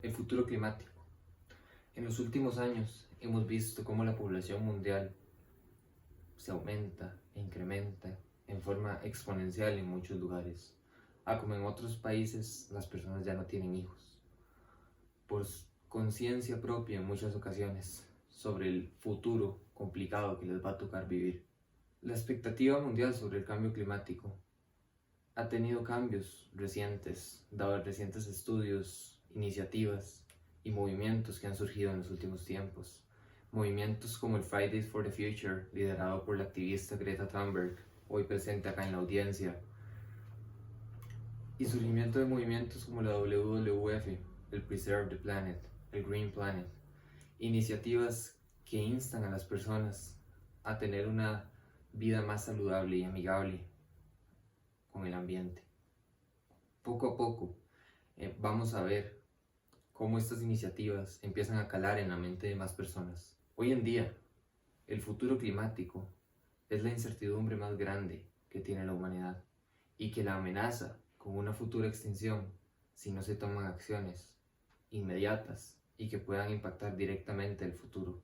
El futuro climático. En los últimos años hemos visto cómo la población mundial se aumenta e incrementa en forma exponencial en muchos lugares, como en otros países las personas ya no tienen hijos, por conciencia propia en muchas ocasiones sobre el futuro complicado que les va a tocar vivir. La expectativa mundial sobre el cambio climático ha tenido cambios recientes, dado recientes estudios, iniciativas y movimientos que han surgido en los últimos tiempos. Movimientos como el Fridays for the Future, liderado por la activista Greta Thunberg, hoy presente acá en la audiencia, y surgimiento de movimientos como la WWF, el Preserve the Planet, el Green Planet, iniciativas que instan a las personas a tener una vida más saludable y amigable con el ambiente. Poco a poco vamos a ver cómo estas iniciativas empiezan a calar en la mente de más personas. Hoy en día, el futuro climático es la incertidumbre más grande que tiene la humanidad y que la amenaza con una futura extinción si no se toman acciones inmediatas y que puedan impactar directamente el futuro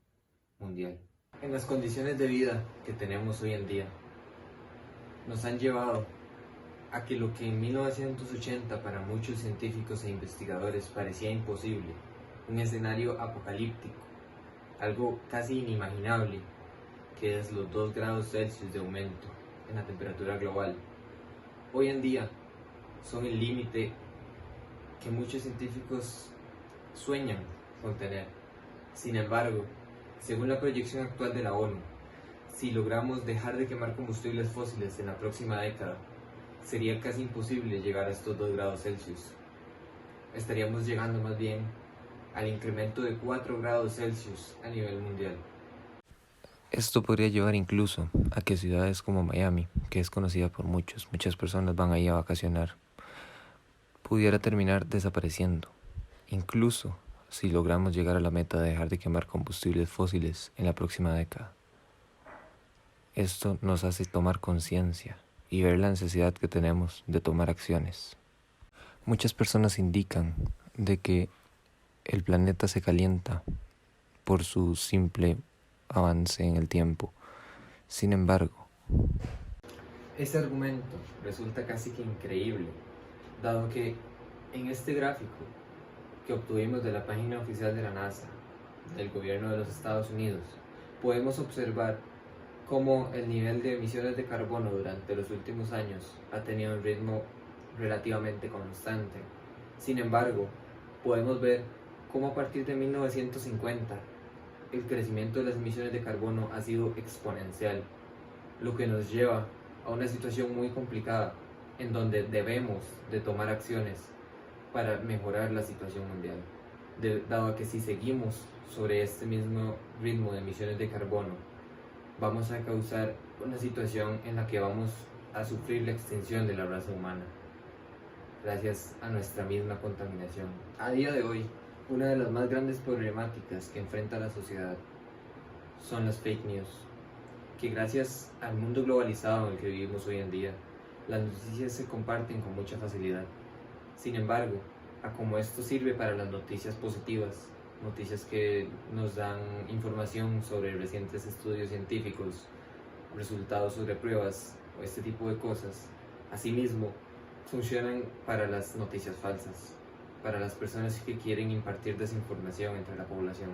mundial. En las condiciones de vida que tenemos hoy en día, nos han llevado a que lo que en 1980 para muchos científicos e investigadores parecía imposible, un escenario apocalíptico, algo casi inimaginable, que es los 2 grados Celsius de aumento en la temperatura global, hoy en día son el límite que muchos científicos sueñan con tener. Sin embargo, según la proyección actual de la ONU, si logramos dejar de quemar combustibles fósiles en la próxima década, sería casi imposible llegar a estos 2 grados Celsius. Estaríamos llegando más bien al incremento de 4 grados Celsius a nivel mundial. Esto podría llevar incluso a que ciudades como Miami, que es conocida por muchas personas van ahí a vacacionar, pudiera terminar desapareciendo, incluso si logramos llegar a la meta de dejar de quemar combustibles fósiles en la próxima década. Esto nos hace tomar conciencia y ver la necesidad que tenemos de tomar acciones. Muchas personas indican de que el planeta se calienta por su simple avance en el tiempo. Sin embargo, este argumento resulta casi que increíble, dado que en este gráfico que obtuvimos de la página oficial de la NASA, del gobierno de los Estados Unidos, podemos observar cómo el nivel de emisiones de carbono durante los últimos años ha tenido un ritmo relativamente constante. Sin embargo, podemos ver cómo a partir de 1950 el crecimiento de las emisiones de carbono ha sido exponencial, lo que nos lleva a una situación muy complicada en donde debemos de tomar acciones para mejorar la situación mundial, dado que si seguimos sobre este mismo ritmo de emisiones de carbono, vamos a causar una situación en la que vamos a sufrir la extinción de la raza humana, gracias a nuestra misma contaminación. A día de hoy, una de las más grandes problemáticas que enfrenta la sociedad son las fake news, que gracias al mundo globalizado en el que vivimos hoy en día, las noticias se comparten con mucha facilidad. Sin embargo, como esto sirve para las noticias positivas, noticias que nos dan información sobre recientes estudios científicos, resultados sobre pruebas o este tipo de cosas, asimismo funcionan para las noticias falsas, para las personas que quieren impartir desinformación entre la población.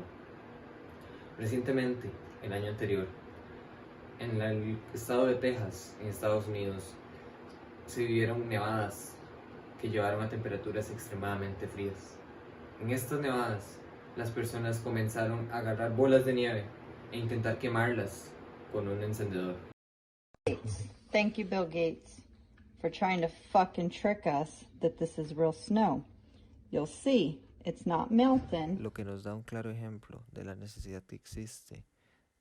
Recientemente, el año anterior, en el estado de Texas, en Estados Unidos, se vivieron nevadas que llevaron a temperaturas extremadamente frías. En estas nevadas, las personas comenzaron a agarrar bolas de nieve e intentar quemarlas con un encendedor. Thank you, Bill Gates, for trying to fucking trick us that this is real snow. You'll see, it's not melting. lo que nos da un claro ejemplo de la necesidad que existe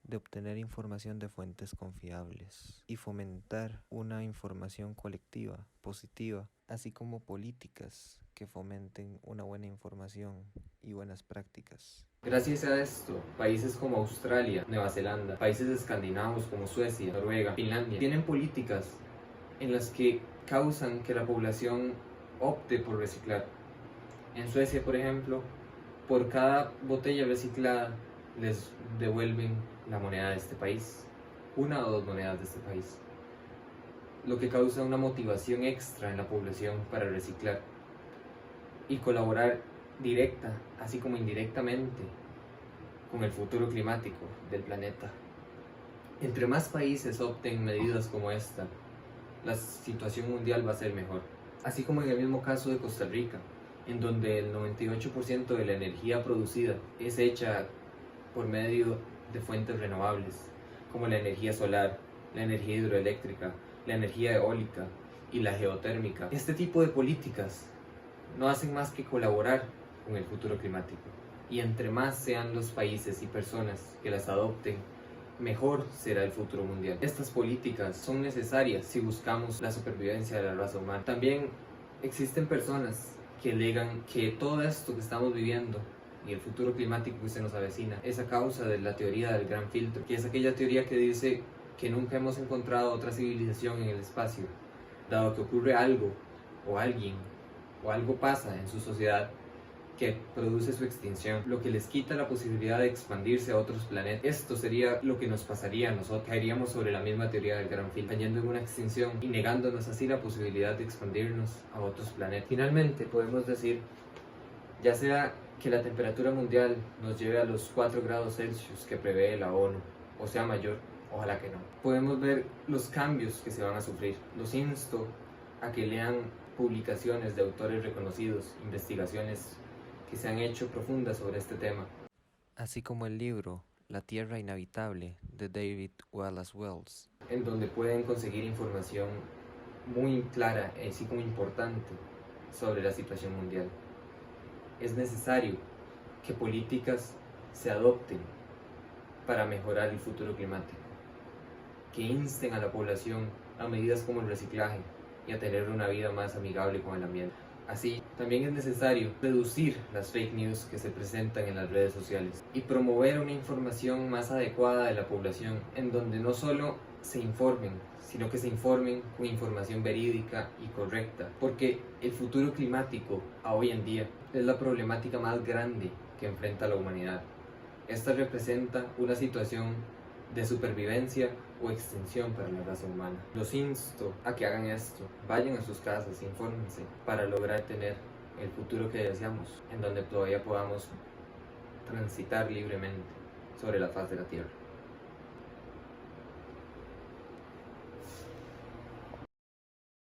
de obtener información de fuentes confiables y fomentar una información colectiva, positiva, así como políticas que fomenten una buena información y buenas prácticas. Gracias a esto, países como Australia, Nueva Zelanda, países escandinavos como Suecia, Noruega, Finlandia, tienen políticas en las que causan que la población opte por reciclar. En Suecia, por ejemplo, por cada botella reciclada les devuelven la moneda de este país, 1 o 2 monedas de este país, lo que causa una motivación extra en la población para reciclar y colaborar directa, así como indirectamente, con el futuro climático del planeta. Entre más países opten medidas como esta, la situación mundial va a ser mejor. Así como en el mismo caso de Costa Rica, en donde el 98% de la energía producida es hecha por medio de fuentes renovables, como la energía solar, la energía hidroeléctrica, la energía eólica y la geotérmica. Este tipo de políticas no hacen más que colaborar con el futuro climático. Y entre más sean los países y personas que las adopten, mejor será el futuro mundial. Estas políticas son necesarias si buscamos la supervivencia de la raza humana. También existen personas que alegan que todo esto que estamos viviendo y el futuro climático que se nos avecina es a causa de la teoría del gran filtro, que es aquella teoría que dice que nunca hemos encontrado otra civilización en el espacio, dado que ocurre algo o alguien o algo pasa en su sociedad que produce su extinción, lo que les quita la posibilidad de expandirse a otros planetas. Esto sería lo que nos pasaría a nosotros. Caeríamos sobre la misma teoría del gran filtro, cayendo en una extinción y negándonos así la posibilidad de expandirnos a otros planetas. Finalmente podemos decir, ya sea que la temperatura mundial nos lleve a los 4 grados Celsius que prevé la ONU, o sea mayor, ojalá que no. Podemos ver los cambios que se van a sufrir. Los insto a que lean publicaciones de autores reconocidos, investigaciones que se han hecho profundas sobre este tema. Así como el libro La Tierra Inhabitable de David Wallace Wells, en donde pueden conseguir información muy clara y así como importante sobre la situación mundial. Es necesario que políticas se adopten para mejorar el futuro climático, que insten a la población a medidas como el reciclaje y a tener una vida más amigable con el ambiente. Así, también es necesario reducir las fake news que se presentan en las redes sociales y promover una información más adecuada de la población, en donde no solo se informen, sino que se informen con información verídica y correcta, porque el futuro climático a hoy en día es la problemática más grande que enfrenta la humanidad. Esta representa una situación de supervivencia o extinción para la raza humana. Los insto a que hagan esto, vayan a sus casas, infórmense para lograr tener el futuro que deseamos, en donde todavía podamos transitar libremente sobre la faz de la Tierra.